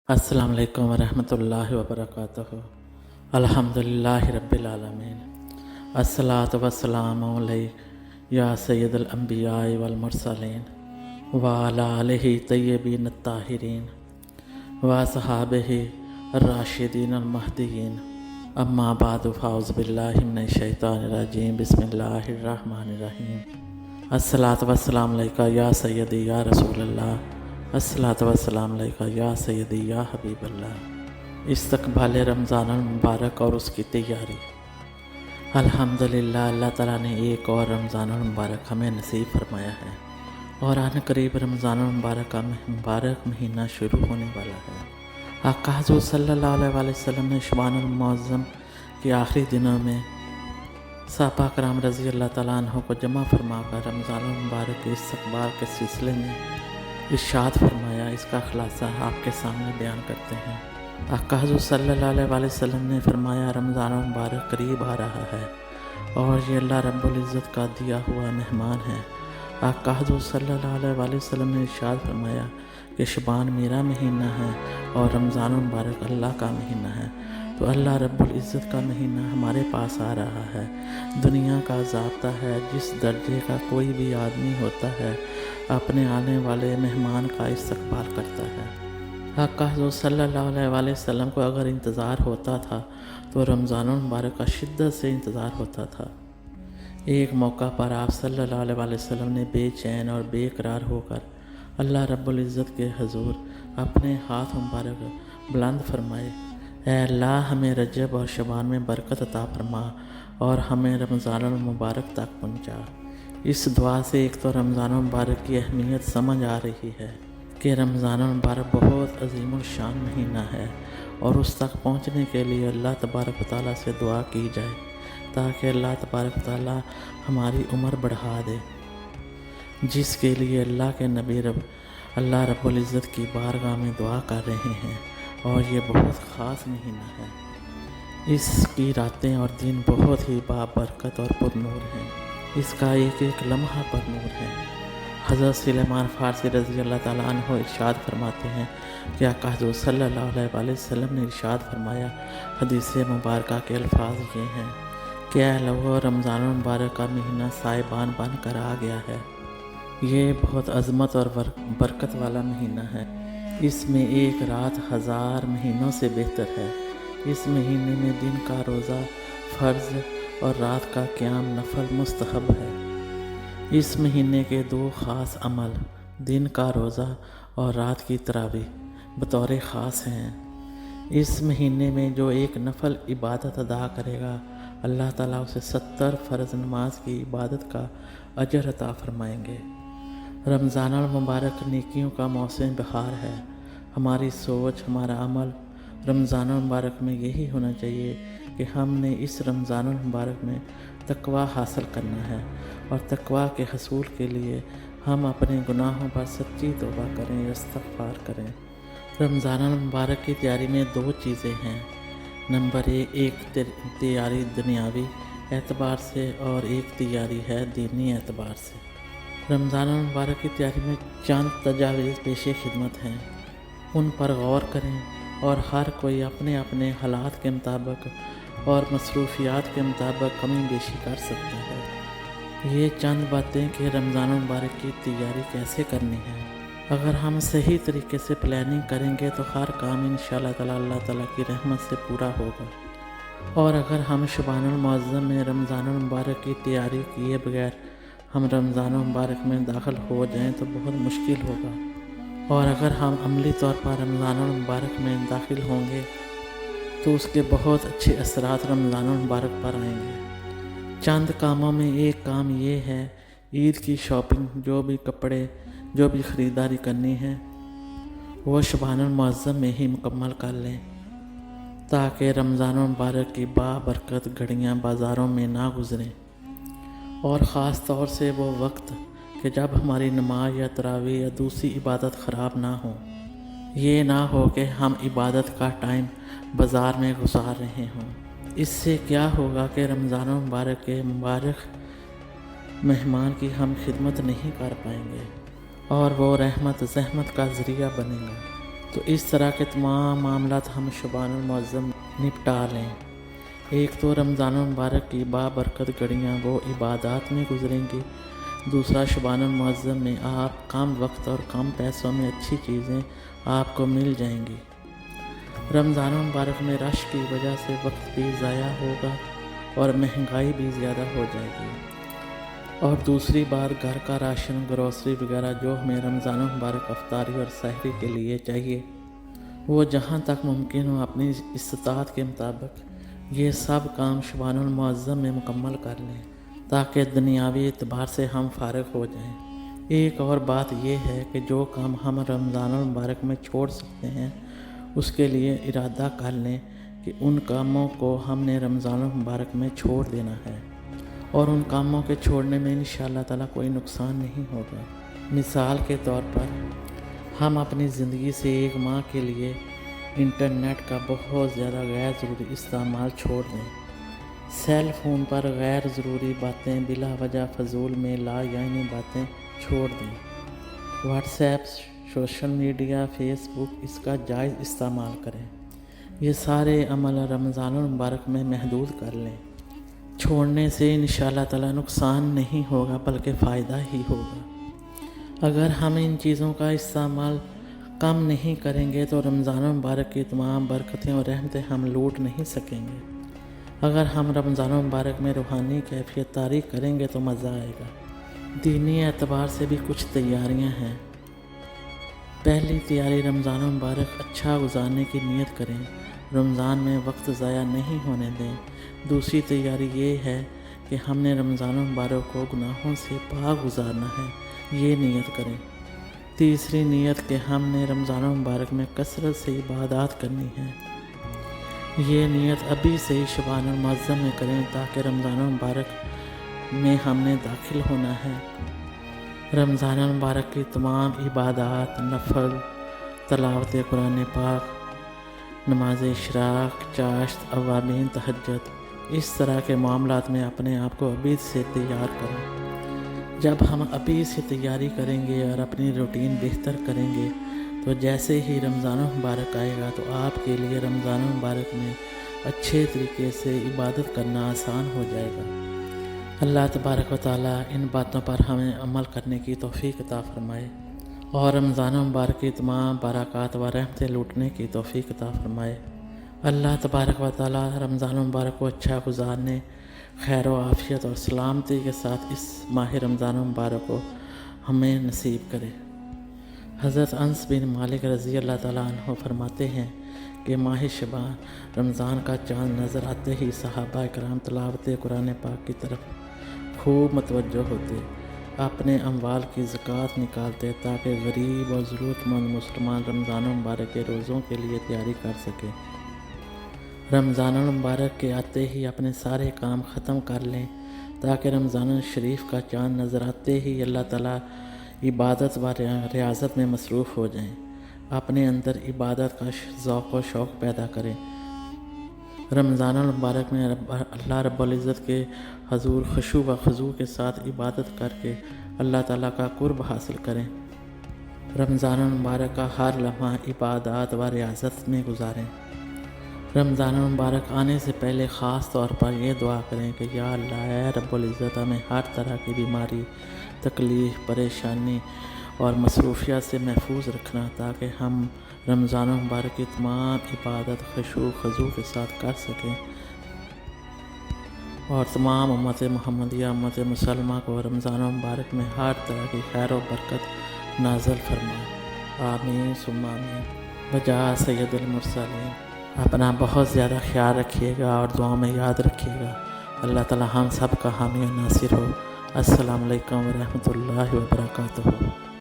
السلام علیکم ورحمۃ اللہ وبرکاتہ۔ الحمدللہ رب العالمین، الصلاۃ والسلام علیک یا سید الانبیاء والمرسلین وعلی آلہ طیبین الطاہرین وصحابہ الراشدین المہدیین، اما بعد فاعوذ باللہ من الشیطان الرجیم، بسم اللہ الرحمن الرحیم۔ الصلاۃ والسلام علیک یا سیدی یا رسول اللہ، الصلاۃ والسلام علیکہ یا سیدی یا حبیب اللہ۔ استقبال رمضان المبارک اور اس کی تیاری۔ الحمدللہ، اللہ تعالیٰ نے ایک اور رمضان المبارک ہمیں نصیب فرمایا ہے اور آن قریب رمضان المبارک کا مبارک مہینہ شروع ہونے والا ہے۔ آقا حضور صلی اللہ علیہ وسلم نے شعبان المعظم کے آخری دنوں میں صحابہ کرام رضی اللہ تعالیٰ عنہ کو جمع فرما کر رمضان المبارک کے استقبال کے سلسلے میں ارشاد فرمایا۔ اس کا خلاصہ آپ کے سامنے بیان کرتے ہیں۔ آقا حضور صلی اللہ علیہ وسلم نے فرمایا، رمضان المبارک قریب آ رہا ہے اور یہ اللہ رب العزت کا دیا ہوا مہمان ہے۔ آقا حضور صلی اللہ علیہ وسلم نے ارشاد فرمایا کہ شعبان میرا مہینہ ہے اور رمضان المبارک اللہ کا مہینہ ہے، تو اللہ رب العزت کا مہینہ ہمارے پاس آ رہا ہے۔ دنیا کا ضابطہ ہے، جس درجے کا کوئی بھی آدمی ہوتا ہے اپنے آنے والے مہمان کا استقبال کرتا ہے۔ آقا حضور صلی اللہ علیہ وسلم کو اگر انتظار ہوتا تھا تو رمضان المبارک کا شدت سے انتظار ہوتا تھا۔ ایک موقع پر آپ صلی اللہ علیہ وسلم نے بے چین اور بے قرار ہو کر اللہ رب العزت کے حضور اپنے ہاتھ مبارک بلند فرمائے، اے اللہ، ہمیں رجب اور شعبان میں برکت عطا فرما اور ہمیں رمضان المبارک تک پہنچا۔ اس دعا سے ایک تو رمضان المبارک کی اہمیت سمجھ آ رہی ہے کہ رمضان المبارک بہت عظیم الشان مہینہ ہے اور اس تک پہنچنے کے لیے اللہ تبارک و تعالیٰ سے دعا کی جائے تاکہ اللہ تبارک و تعالیٰ ہماری عمر بڑھا دے، جس کے لیے اللہ کے نبی اللہ رب العزت کی بارگاہ میں دعا کر رہے ہیں، اور یہ بہت خاص مہینہ ہے۔ اس کی راتیں اور دن بہت ہی بابرکت اور پرنور ہیں، اس کا ایک ایک لمحہ پر نور ہے۔ حضرت سلیمان فارسی رضی اللہ تعالیٰ عنہ ارشاد فرماتے ہیں کہ آقا حضور صلی اللہ علیہ وسلم نے ارشاد فرمایا، حدیث مبارکہ کے الفاظ یہ ہیں کہ اے لوگو، رمضان المبارک کا مہینہ سائبان بن کر آ گیا ہے۔ یہ بہت عظمت اور برکت والا مہینہ ہے۔ اس میں ایک رات 1000 مہینوں سے بہتر ہے۔ اس مہینے میں دن کا روزہ فرض اور رات کا قیام نفل مستحب ہے۔ اس مہینے کے 2 خاص عمل، دن کا روزہ اور رات کی تراویح، بطور خاص ہیں۔ اس مہینے میں جو ایک نفل عبادت ادا کرے گا، اللہ تعالیٰ اسے 70 فرض نماز کی عبادت کا اجر عطا فرمائیں گے۔ رمضان المبارک نیکیوں کا موسم بہار ہے۔ ہماری سوچ، ہمارا عمل رمضان المبارک میں یہی ہونا چاہیے کہ ہم نے اس رمضان المبارک میں تقوی حاصل کرنا ہے، اور تقوی کے حصول کے لیے ہم اپنے گناہوں پر سچی توبہ کریں، استغفار کریں۔ رمضان المبارک کی تیاری میں 2 چیزیں ہیں۔ نمبر 1، ایک تیاری دنیاوی اعتبار سے اور ایک تیاری ہے دینی اعتبار سے۔ رمضان المبارک کی تیاری میں چند تجاویز پیش خدمت ہیں، ان پر غور کریں اور ہر کوئی اپنے اپنے حالات کے مطابق اور مصروفیات کے مطابق کمی بیشی کر سکتا ہے۔ یہ چند باتیں کہ رمضان المبارک کی تیاری کیسے کرنی ہے۔ اگر ہم صحیح طریقے سے پلاننگ کریں گے تو ہر کام انشاءاللہ تعالیٰ اللہ تعالیٰ کی رحمت سے پورا ہوگا، اور اگر ہم شعبان المعظم میں رمضان المبارک کی تیاری کیے بغیر ہم رمضان المبارک میں داخل ہو جائیں تو بہت مشکل ہوگا، اور اگر ہم عملی طور پر رمضان المبارک میں داخل ہوں گے تو اس کے بہت اچھے اثرات رمضان المبارک پر آئیں گے۔ چند کاموں میں ایک کام یہ ہے، عید کی شاپنگ، جو بھی کپڑے، جو بھی خریداری کرنی ہے وہ شعبان المعظم میں ہی مکمل کر لیں تاکہ رمضان المبارک کی بابرکت گھڑیاں بازاروں میں نہ گزریں، اور خاص طور سے وہ وقت کہ جب ہماری نماز یا تراویح یا دوسری عبادت خراب نہ ہو۔ یہ نہ ہو کہ ہم عبادت کا ٹائم بازار میں گزار رہے ہوں۔ اس سے کیا ہوگا کہ رمضان المبارک کے مبارک مہمان کی ہم خدمت نہیں کر پائیں گے، اور وہ رحمت زحمت کا ذریعہ بنے گا۔ تو اس طرح کے تمام معاملات ہم شبان المعظم نپٹا لیں۔ ایک تو رمضان المبارک کی بابرکت گھڑیاں وہ عبادات میں گزریں گی، دوسرا شبان المعظم میں آپ کم وقت اور کم پیسوں میں اچھی چیزیں آپ کو مل جائیں گی۔ رمضان المبارک میں رش کی وجہ سے وقت بھی ضائع ہوگا اور مہنگائی بھی زیادہ ہو جائے گی، اور دوسری بات گھر کا راشن، گروسری وغیرہ جو ہمیں رمضان المبارک افطاری اور سحری کے لیے چاہیے، وہ جہاں تک ممکن ہو اپنی استطاعت کے مطابق یہ سب کام شبان المعظم میں مکمل کر لیں تاکہ دنیاوی اعتبار سے ہم فارغ ہو جائیں۔ ایک اور بات یہ ہے کہ جو کام ہم رمضان المبارک میں چھوڑ سکتے ہیں اس کے لیے ارادہ کر لیں کہ ان کاموں کو ہم نے رمضان المبارک میں چھوڑ دینا ہے، اور ان کاموں کے چھوڑنے میں انشاءاللہ تعالیٰ کوئی نقصان نہیں ہوگا۔ مثال کے طور پر ہم اپنی زندگی سے 1 ماہ کے لیے انٹرنیٹ کا بہت زیادہ غیر ضروری استعمال چھوڑ دیں، سیل فون پر غیر ضروری باتیں، بلا وجہ فضول میں لا یعنی باتیں چھوڑ دیں، WhatsApp, social media, Facebook, اس کا جائز استعمال کریں۔ یہ سارے عمل رمضان المبارک میں محدود کر لیں۔ چھوڑنے سے انشاءاللہ تعالیٰ نقصان نہیں ہوگا بلکہ فائدہ ہی ہوگا۔ اگر ہم ان چیزوں کا استعمال کم نہیں کریں گے تو رمضان المبارک کی تمام برکتیں اور رحمتیں ہم لوٹ نہیں سکیں گے۔ اگر ہم رمضان المبارک میں روحانی کیفیت طاری کریں گے تو مزہ آئے گا۔ دینی اعتبار سے بھی کچھ تیاریاں ہیں۔ پہلی تیاری رمضان المبارک اچھا گزارنے کی نیت کریں، رمضان میں وقت ضائع نہیں ہونے دیں۔ دوسری تیاری یہ ہے کہ ہم نے رمضان المبارک کو گناہوں سے پاک گزارنا ہے، یہ نیت کریں۔ تیسری نیت کہ ہم نے رمضان المبارک میں کثرت سے عبادات کرنی ہے، یہ نیت ابھی سے ہی شبان المعظم میں کریں تاکہ رمضان المبارک میں ہم نے داخل ہونا ہے۔ رمضان المبارک کی تمام عبادات، نفل، تلاوت قرآن پاک، نماز اشراق، چاشت، اوابین، تہجد، اس طرح کے معاملات میں اپنے آپ کو ابھی سے تیار کریں۔ جب ہم ابھی سے تیاری کریں گے اور اپنی روٹین بہتر کریں گے تو جیسے ہی رمضان المبارک آئے گا تو آپ کے لیے رمضان المبارک میں اچھے طریقے سے عبادت کرنا آسان ہو جائے گا۔ اللہ تبارک و تعالیٰ ان باتوں پر ہمیں عمل کرنے کی توفیق عطا فرمائے اور رمضان المبارک کی تمام برکات و رحمتیں لوٹنے کی توفیق عطا فرمائے۔ اللہ تبارک و تعالیٰ رمضان المبارک کو اچھا گزارنے، خیر و عافیت اور سلامتی کے ساتھ اس ماہ رمضان المبارک کو ہمیں نصیب کرے۔ حضرت انس بن مالک رضی اللہ تعالیٰ عنہ فرماتے ہیں کہ ماہ شعبان رمضان کا چاند نظر آتے ہی صحابہ کرام تلاوت قرآن پاک کی طرف خوب متوجہ ہوتے، اپنے اموال کی زکوٰۃ نکالتے تاکہ غریب اور ضرورت مند مسلمان رمضان المبارک کے روزوں کے لیے تیاری کر سکیں۔ رمضان المبارک کے آتے ہی اپنے سارے کام ختم کر لیں تاکہ رمضان الشریف کا چاند نظر آتے ہی اللہ تعالیٰ عبادت و ریاضت میں مصروف ہو جائیں، اپنے اندر عبادت کا ذوق و شوق پیدا کریں۔ رمضان المبارک میں اللہ رب العزت کے حضور خشوع و خضوع کے ساتھ عبادت کر کے اللہ تعالیٰ کا قرب حاصل کریں۔ رمضان المبارک کا ہر لمحہ عبادات و ریاضت میں گزاریں۔ رمضان المبارک آنے سے پہلے خاص طور پر یہ دعا کریں کہ یا اللہ اے رب العزت ہمیں ہر طرح کی بیماری، تکلیف، پریشانی اور مصروفیات سے محفوظ رکھنا تاکہ ہم رمضان المبارک کی تمام عبادت خشوع خضوع کے ساتھ کر سکیں اور تمام امت محمدیہ، امت مسلمہ کو رمضان المبارک میں ہر طرح کی خیر و برکت نازل فرمائے۔ آمین ثم آمین۔ بجا سید المرسلین۔ اپنا بہت زیادہ خیال رکھیے گا اور دعاؤں میں یاد رکھیے گا۔ اللہ تعالی ہم سب کا حامی و ناصر ہو۔ السلام علیکم ورحمۃ اللہ وبرکاتہ۔